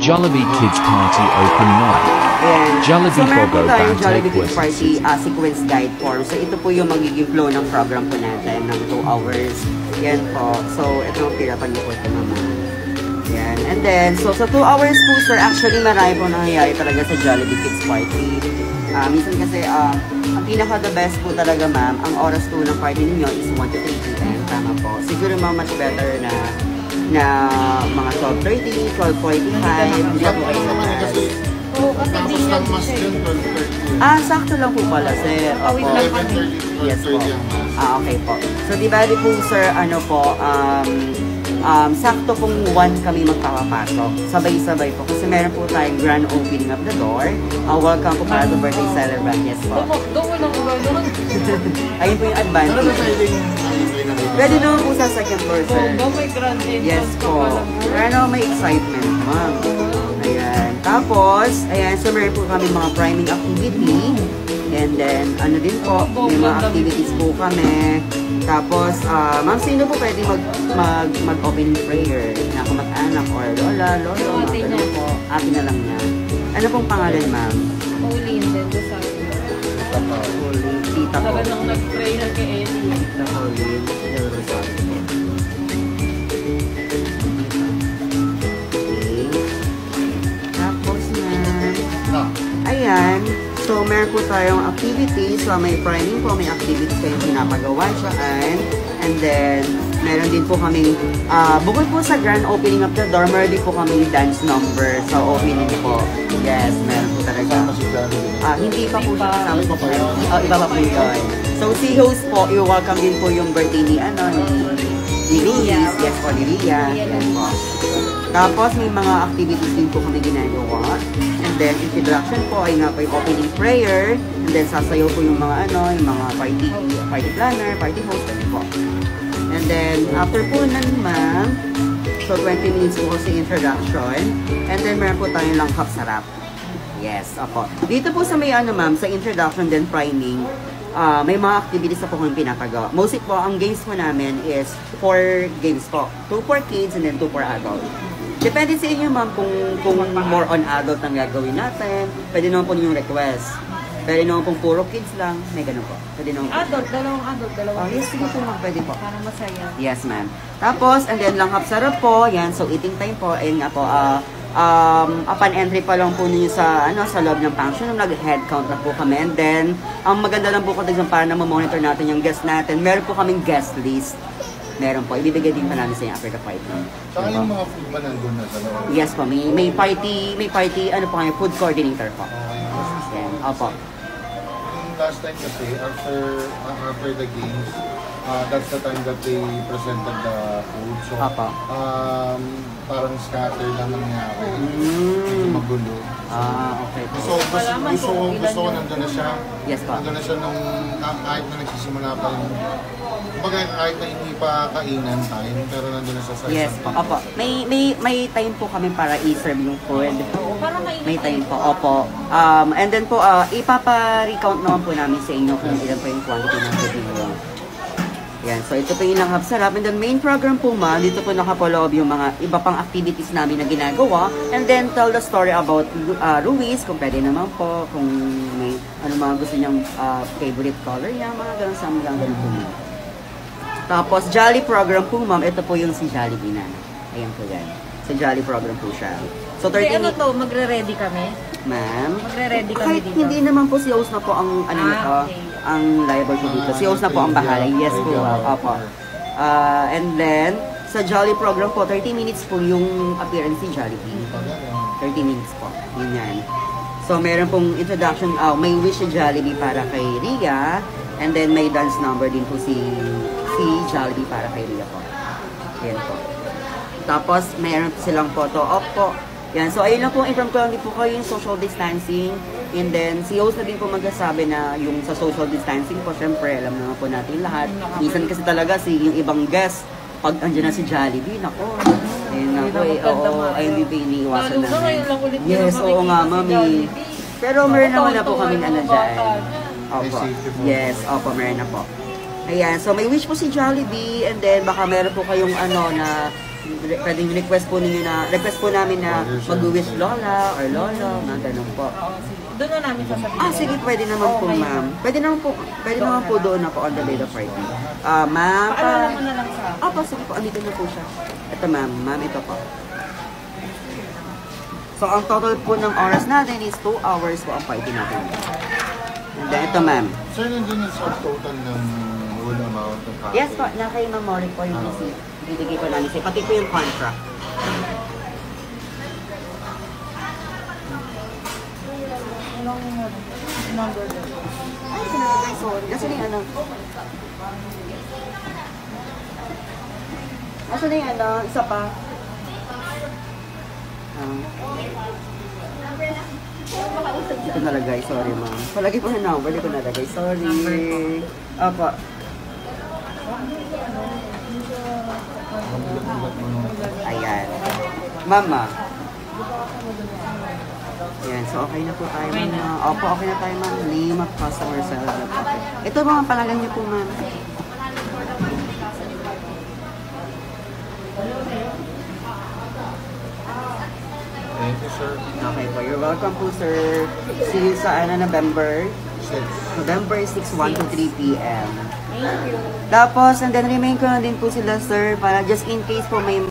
Jollibee Kids Party Open Night. Ayan. Jollibee So meron po Pogo tayong Bantay Jollibee Kids Quiz. Party sequence guide form. So ito po yung magiging flow ng program po natin ng 2 hours. Yan po. So ito ang pirapan niyo po ito naman. Yan. And then, so sa 2 hours po sir, actually marami po nangyayari talaga sa Jollibee Kids Party. Minsan kasi, ang pinaka the best po talaga ma'am, ang oras po ng party ninyo is 1 to 3 p.m. Tama po. Siguro ma'am, much better na mga 12:30, 12:45. Hindi po kayo Oo, kasi di lang mas yun, 12:30. sakto lang po pala, sir. Opo. Yes po. Okay po. So, di ba po, sir, ano po, sakto pong 1 kami magpapapasok. Sabay-sabay po. Kasi meron po tayong grand opening of the door. Welcome po para to birthday celebrant. Yes po. Doon ko lang doon. Ayun po yung advantage. Pwede naman po sa second floor, sir. May grand entrance. Yes po. Pero may excitement, ma'am. Ayan. Tapos, ayan, so meron po kami mga priming activity. And then, ano din po, may mga activities po kami. Tapos, ma'am, sino po pwede mag-opening prayer? Na kamag-anak or lola, lolo, mga ganun po. Akin na lang niya. Ano pong pangalan, ma'am? Pauline din, Rosario. Pauline, tita po. Saka nang nag-pray na kay Ellie. Tita Pauline, del Rosario. Ayan. So, meron po tayong activities. So, may priming po, may activities kayong pinapagawa siyaan. And then, meron din po kami, bukod po sa grand opening of the door, meron din po kami dance number sa opening po. Yes, meron po talaga. Hindi pa po siya kasama po po. Iba pa po yun. So, si host po, i-welcome din po yung birthday ni Liz. Yes po, ni Lia. Yes po. Tapos, may mga activities din po kami ginagawa. And then, introduction po ay nga po yung opening prayer. And then, sasayaw po yung mga yung mga party planner, party host, po. And then, after po nun, ma'am, so 20 minutes po kasi introduction. And then, meron po tayong langhap sarap. Yes, opo. Dito po sa may ma'am, sa introduction then priming, may mga activities na po kung pinapagawa. Mostly po, ang games po namin is 4 games po. 2 for kids and then 2 for adult. Depende sa inyo ma'am kung more on adult ang gagawin natin. Pwede naman po yung request. Pwede naman pong puro kids lang. May ganun po. Pwede naman po. Dalawang adult. Yes, sige po ma'am. Pwede po. Para masaya. Yes ma'am. Tapos, and then langhap sarap po. Yan. So, eating time po. Ayun nga po. Upon entry pa lang po ninyo sa loob ng function, nag-head count na po kami. And then, ang maganda lang po kasi para na monitor natin yung guest natin. Meron po kaming guest list. Meron po. Ibibigay din pa namin sa yung after the party. Saka yung mga food ba nandun na sa loob? Yes po. May party, ano po kayo, food coordinator po. Yan. Opo. Last time kasi, after the games, that's the time that they presented the food. So, parang scatter lang nangyari. Medyo magulo. Okay po. Gusto ko nandun na siya. Yes po. Nandun na siya nung kahit na nagsisimula pa yung kahit na hindi pa kainan time, pero nandun na siya sa yes po. Opo. May time po kami para i-serve yung food. May time po. Opo. And then po, ipapa-recount naman po namin sa inyo kung ilan po yung quantity ng food ninyo. Yan. So, ito po yung langhap sarap. And then, main program po ma'am, dito po nakapoloob yung mga iba pang activities namin na ginagawa. And then, tell the story about Ruiz, kung pwede naman po, kung may mga gusto niyang favorite color niya, mga ganun sa mga ganun po ma'am. Tapos, Jolly program po ma'am, ito po yung si Jollibee na. Ayan po yan. Sa Jolly program po siya. So, 30 minutes. Magre-ready kami? Ma'am? Magre-ready kami Kahit dito? hindi naman po si host na po ang nito, ang liable po dito. Si host na po ang bahala. Yes po. Opo. And then, sa Jolly program po, 30 minutes po yung appearance ni Jollibee. 30 minutes po. Yun yan. So, meron pong introduction, may wish si Jollibee para kay Ria. And then, may dance number din po si Jollibee para kay Ria po. Yan po. Tapos, meron silang photo op po. Yan. So, ayun lang po, inform ko lang din po kayo yung social distancing. And then, si host na din po magsasabi na yung sa social distancing po, syempre, alam naman po natin lahat. Minsan kasi talaga, yung ibang guest, pag andyan na si Jollibee, nako. Ayun na po, ayun din po iniiwasan namin. Yes, oo nga, mami. Pero meron naman na po kami dyan. Opo. Yes, opo, meron na po. Ayan, so may wish po si Jollibee, and then baka meron po kayong pwedeng request po namin na mag-wish lola or lolo, na ganun po. Doon na namin sasabihin. Sige, pwede naman po, ma'am. Pwede naman po doon ako on the day of party. Ma'am, Paalala mo na lang sa akin. sige po, andito na po siya. Ito, ma'am. Ma'am, ito po. So, ang total po ng oras natin is 2 hours po ang party natin. And then, ito, ma'am. Sir, nandiyan yung subtotal ng whole amount of package? Yes po, nasa yung memory po yung receipt. Bibigay ko namin sa'yo. Pati po yung contract. Number doon. Ay, sinagay, sorry. Nasaan yung ano? Nasaan yung ano? Isa pa? Ito nalagay, sorry ma'am. Palagi po yung number, di ko nalagay. Sorry. Opo. Ayan. Mama. Ayan, so okay na po tayo, ma'am. Opo, okay na tayo, ma'am. Name of customer service. Okay. Ito mga palagan niyo po, ma'am. Thank you, sir. Okay po, you're welcome po, sir. See you sa November 6, 1 to 3 p.m. Thank you. Tapos, and then remain ko na din po sila, sir, para just in case po may